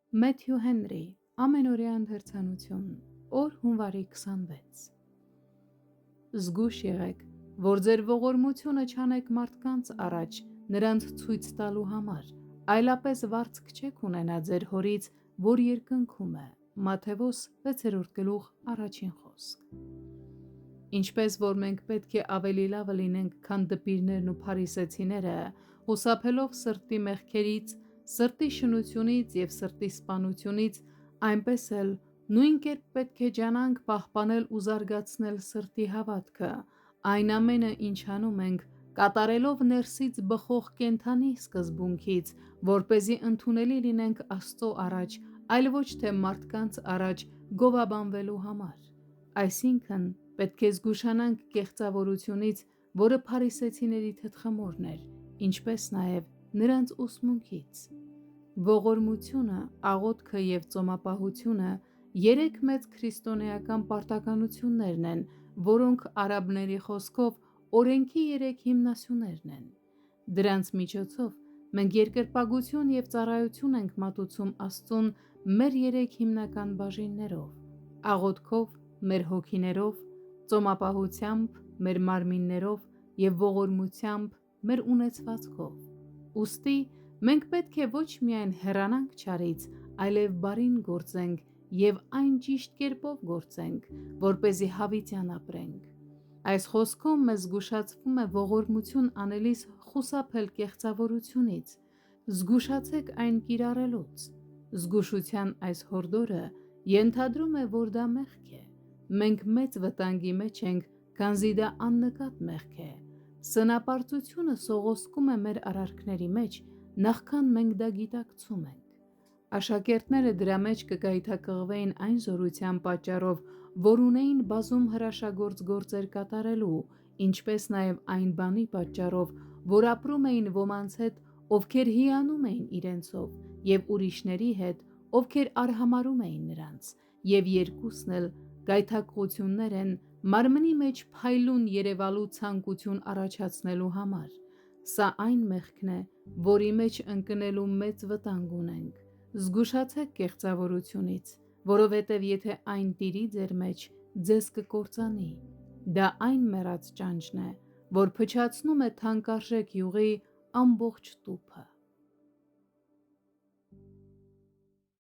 Մեթյու Հենրի, ամենօրյա ընթերցանություն, օր հունվարի 26։ Զգույշ եղեք, որ ձեր ողորմությունը չանեք մարդկանց առաջ նրանց ցույց տալու համար, այլապես վարձք չեք ունենա ձեր հորից, որ երկնքում է։ Մատթեոս 6:1 խոսք։ Ինչպես որ մենք պետք է ավելի լավը լինենք, քան դպիրներն ու փարիսեցիները, խուսափելով սրտի մեղքերից, սրտի շնությունից և սրտի սպանությունից, այնպես էլ նույն կերպ պետք է ջանանք պահպանել ու զարգացնել սրտի հավատքը, այն ամենը, ինչ անում ենք, կատարելով ներսից բխող կենդանի սկզբունքից, որպեսզի ընդունելի լինենք Աստծո առաջ, այլ ոչ թե մարդկանց առաջ գովաբանվելու համար։ Այսինքն, պետք է զգուշանանք կեղծավորությունից, որը փարիսեցիների թդխմորն էր, ինչպես նաև նրանց ուսմունքից։ Ողորմությունը, աղոթքը և ծոմապահությունը երեք մեծ քրիստոնեական պարտականություններն են, որոնք արաբների խոսքով օրենքի երեք հիմնասյուներն են։ Դրանց միջոցով մենք երկրպագություն և ծառայություն ենք մատուցում Աստծուն մեր երեք հիմնական բաժիններով՝ աղոթքով, մեր հոգիներով, ծոմապահությամբ, մեր մարմիններով և ողորմությամբ, մեր ունեցվածքով։ Ուստի մենք պետք է ոչ միայն հեռանանք չարից, այլև բարին գործենք և այն ճիշտ կերպով գործենք, որպեսզի հավիտյան ապրենք։ Այս խոսքում մեզ զգուշացվում է ողորմություն անելիս խուսափել կեղծավորությունից։ Զգուշացեք այն կիրառելուց։ Զգուշության այս հորդորը ենթադրում է, որ դա մեղք է։ Մենք մեծ վտանգի մեջ ենք, քանզի դա աննկատ մեղք է։ Սնապարծությունը սողոսկում է մեր արարքների մեջ, նախքան մենք դա գիտակցում ենք։ Աշակերտները դրա մեջ կգայթակղվեին այն զորության պատճառով, որ ունեին բազում հրաշագործ գործեր կատարելու, ինչպես նաև այն բանի պատճառով, որ ապրում էին ոմանց հետ, ովքեր հիանում էին իրենցով, և ուրիշների հետ, ովքեր արհամարհում էին նրանց, և երկուսն էլ գայթակղություններ են մարմնի մեջ փայլուն երևալու ցանկություն առաջացնելու համար։ Սա այն մեղքն է, որի մեջ ընկնելու մեծ վտանգ ունենք։ Զգուշացեք կեղծավորությունից, որովհետև եթե այն տիրի ձեր մեջ, ձեզ կկործանի։ Դա այն մեռած ճանճն է, որ փչացնում է թանկարժեք յուղի ամբողջ տուփը։